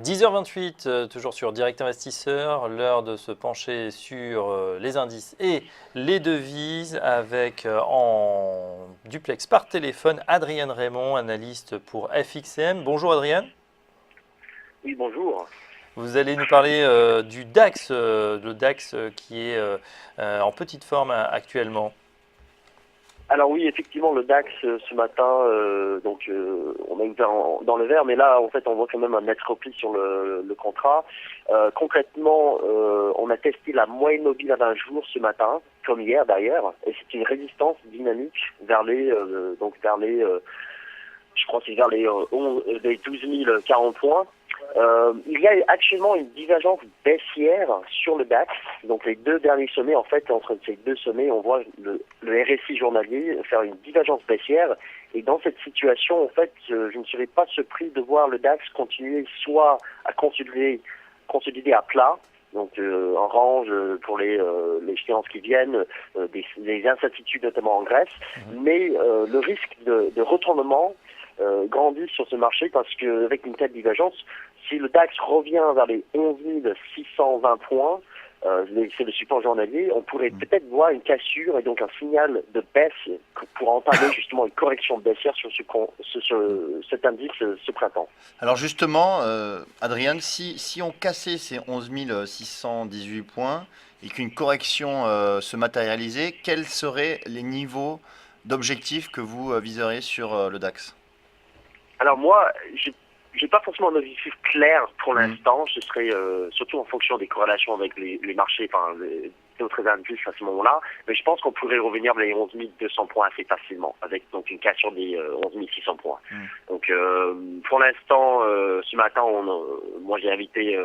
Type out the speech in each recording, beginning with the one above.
10h28, toujours sur Direct Investisseur, l'heure de se pencher sur les indices et les devises avec en duplex par téléphone Adrian Raymond, analyste pour FXM. Bonjour Adrian. Oui, bonjour. Vous allez nous parler du DAX, le DAX qui est en petite forme actuellement. Alors oui, effectivement, le DAX ce matin, on a ouvert dans le vert, mais là, en fait, on voit quand même un net repli sur le contrat. Concrètement, on a testé la moyenne mobile à 20 jours ce matin, comme hier d'ailleurs, et c'est une résistance dynamique vers je crois que c'est vers les 12 040 points. Il y a actuellement une divergence baissière sur le DAX. Donc les deux derniers sommets, en fait, entre ces deux sommets, on voit le RSI journalier faire une divergence baissière. Et dans cette situation, en fait, je ne serais pas surpris de voir le DAX continuer soit à consolider à plat, donc en range pour les échéances qui viennent, des incertitudes notamment en Grèce, mais le risque de retournement grandit sur ce marché parce qu'avec une telle divergence, si le DAX revient vers les 11 620 points, c'est le support journalier, on pourrait peut-être voir une cassure et donc un signal de baisse pour entamer justement une correction baissière sur cet indice ce printemps. Alors justement, Adrien, si on cassait ces 11 618 points et qu'une correction se matérialisait, quels seraient les niveaux d'objectifs que vous viseriez sur le DAX? Alors moi, j'ai pas forcément un objectif clair pour l'instant. Ce serait surtout en fonction des corrélations avec les marchés, enfin d'autres indices à ce moment-là. Mais je pense qu'on pourrait revenir vers les 11 200 points assez facilement, avec donc une cassure des 11 600 points. Donc pour l'instant, ce matin, moi j'ai invité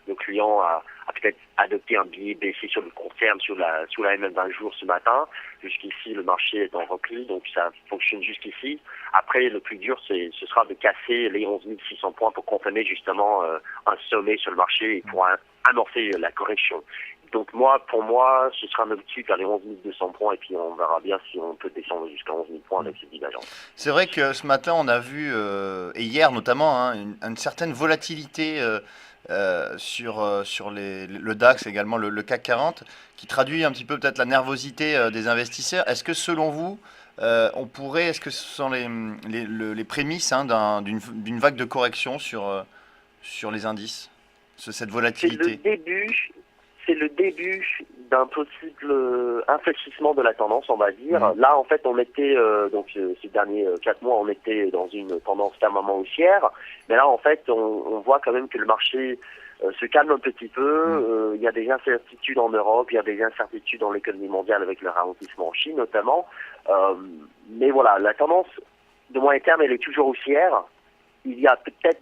nos clients à peut-être adopter un billet baissier sur le court terme, sous la MM20 jours ce matin. Jusqu'ici, le marché est en repli, donc ça fonctionne jusqu'ici. Après, le plus dur, ce sera de casser les 11 600 points pour confirmer justement un sommet sur le marché et pour amorcer la correction. Donc pour moi, ce sera un objectif vers les 11 200 points et puis on verra bien si on peut descendre jusqu'à 11 000 points avec cette divergence. C'est vrai que ce matin, on a vu, et hier notamment, une certaine volatilité sur le DAX, également le CAC 40, qui traduit un petit peu peut-être la nervosité des investisseurs. Est-ce que selon vous, est-ce que ce sont les prémices d'une vague de correction sur les indices, cette volatilité? C'est le début d'un possible infléchissement de la tendance, on va dire. Là, en fait, on était, ces derniers 4 mois, on était dans une tendance fermement haussière. Mais là, en fait, on voit quand même que le marché se calme un petit peu. Il y a des incertitudes en Europe, il y a des incertitudes dans l'économie mondiale avec le ralentissement en Chine, notamment. Mais voilà, la tendance de moyen terme, elle est toujours haussière. Il y a peut-être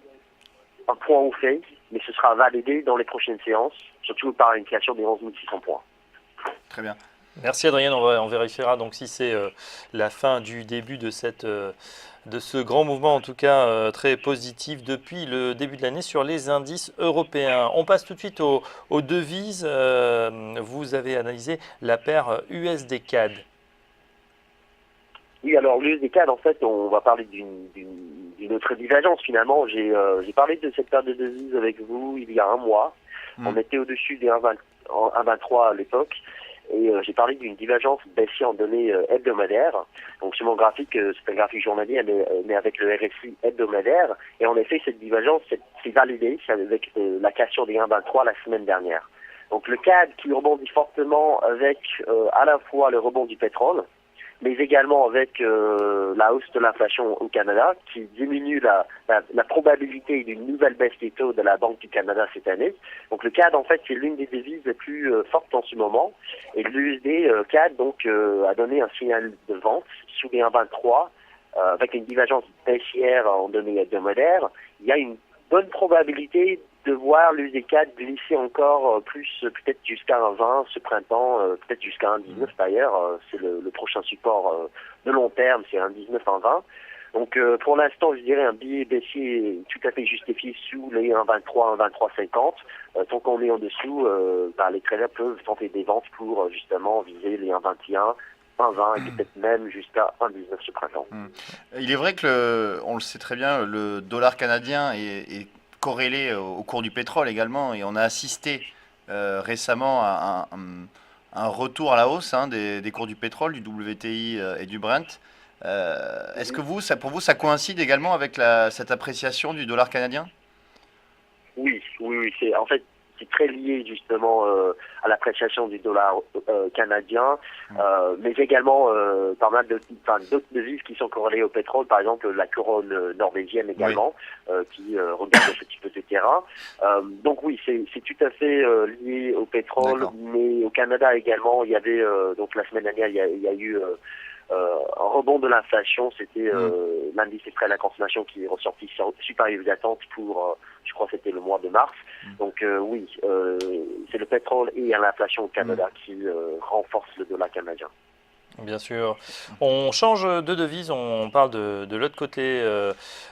un point au fait, mais ce sera validé dans les prochaines séances, surtout par une création des 11 600 points. Très bien. Merci Adrien, on vérifiera donc si c'est la fin du début de ce grand mouvement, en tout cas très positif depuis le début de l'année sur les indices européens. On passe tout de suite aux devises. Vous avez analysé la paire USD-CAD. Oui, alors l'USD-CAD, en fait, on va parler d'une autre divergence finalement. J'ai parlé de cette paire de devises avec vous il y a un mois. On était au-dessus des 1,23 à l'époque. Et j'ai parlé d'une divergence baissière en données hebdomadaires. Donc sur mon graphique, c'est un graphique journalier, mais avec le RSI hebdomadaire. Et en effet, cette divergence s'est validée avec la cassure des 1,23 la semaine dernière. Donc le CAD qui rebondit fortement avec à la fois le rebond du pétrole, mais également avec la hausse de l'inflation au Canada, qui diminue la probabilité d'une nouvelle baisse des taux de la Banque du Canada cette année. Donc le CAD, en fait, c'est l'une des devises les plus fortes en ce moment. Et l'USD CAD, donc, a donné un signal de vente sous les 1,23, avec une divergence baissière en données hebdomadaires. Il y a une bonne probabilité de voir l'USD-CAD glisser encore plus, peut-être jusqu'à un 20 ce printemps, peut-être jusqu'à un 19 d'ailleurs. C'est le prochain support de long terme, c'est un 19, un 20. Donc pour l'instant, je dirais un billet baissier tout à fait justifié sous les 1,23, 1,23,50. Tant qu'on est en dessous, les traders peuvent tenter des ventes pour justement viser les 1,21. 1,20 et peut-être même jusqu'à 1,19 ce printemps. Il est vrai que, on le sait très bien, le dollar canadien est corrélé au cours du pétrole également. Et on a assisté récemment à un retour à la hausse hein, des cours du pétrole, du WTI et du Brent. Est-ce que pour vous, ça coïncide également avec cette appréciation du dollar canadien? Oui, oui, oui. En fait, c'est très lié justement à l'appréciation du dollar canadien, mais également pas mal d'autres devises qui sont corrélées au pétrole, par exemple la couronne norvégienne également, qui regarde ce petit peu de terrain. Donc oui, c'est tout à fait lié au pétrole, mais au Canada également, il y avait donc la semaine dernière, il y a eu un rebond de l'inflation, c'était l'indice des prêts à la consommation qui est ressorti supérieur aux attentes pour, je crois que c'était le mois de mars. Donc oui, c'est le pétrole et l'inflation au Canada qui renforce le dollar canadien. Bien sûr. On change de devise, on parle de l'autre côté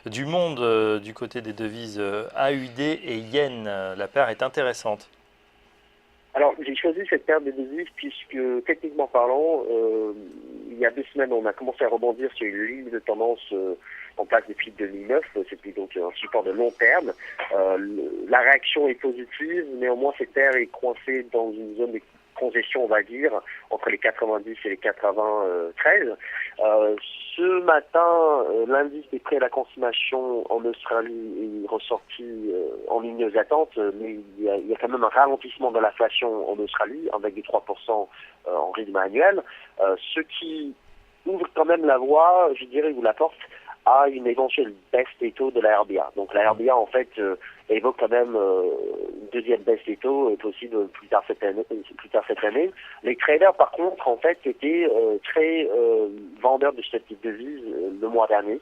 du monde, du côté des devises AUD et Yen. La paire est intéressante. Alors, j'ai choisi cette paire de devises puisque, techniquement parlant, il y a 2 semaines, on a commencé à rebondir sur une ligne de tendance en place depuis 2009. C'était donc un support de long terme. La réaction est positive, néanmoins, cette paire est coincée dans une zone de congestion, on va dire, entre les 90 et les 93. Ce matin, l'indice des prêts à la consommation en Australie est ressorti en ligne aux attentes, mais il y a quand même un ralentissement de l'inflation en Australie, avec des 3% en rythme annuel, ce qui ouvre quand même la voie, je dirais, ou la porte à une éventuelle baisse des taux de la RBA. Donc la RBA, en fait, évoque quand même une deuxième baisse des taux possible plus tard cette année. Les traders, par contre, en fait, étaient très vendeurs de cette devise le mois dernier,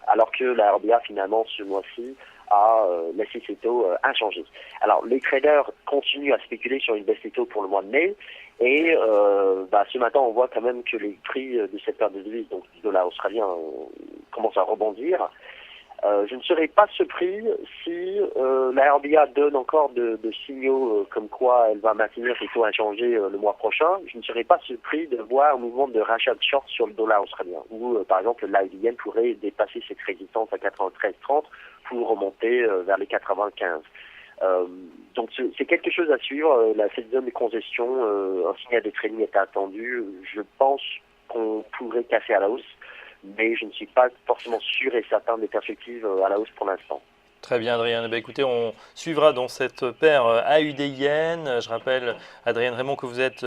alors que la RBA, finalement, ce mois-ci, a laissé ses taux inchangés. Alors, les traders continuent à spéculer sur une baisse des taux pour le mois de mai, et ce matin, on voit quand même que les prix de cette paire de devises, donc du dollar australien, commencent à rebondir. Je ne serais pas surpris si la RBA donne encore de signaux comme quoi elle va maintenir ses taux inchangés le mois prochain. Je ne serais pas surpris de voir un mouvement de rachat de short sur le dollar australien, où par exemple l'AUD pourrait dépasser cette résistance à 93,30 pour remonter vers les 95. Donc c'est quelque chose à suivre. Cette zone de congestion, un signal de trading est attendu. Je pense qu'on pourrait casser à la hausse, mais je ne suis pas forcément sûr et certain des perspectives à la hausse pour l'instant. Très bien, Adrien. Écoutez, on suivra dans cette paire AUD-Yen. Je rappelle, Adrien Raymond, que vous êtes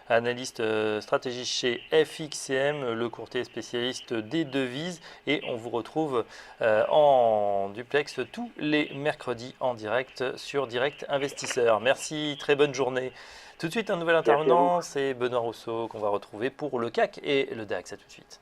analyste stratégique chez FXCM, le courtier spécialiste des devises. Et on vous retrouve en duplex tous les mercredis en direct sur Direct Investisseur. Merci, très bonne journée. Tout de suite, un nouvel intervenant, c'est Benoît Rousseau qu'on va retrouver pour le CAC et le DAX. À tout de suite.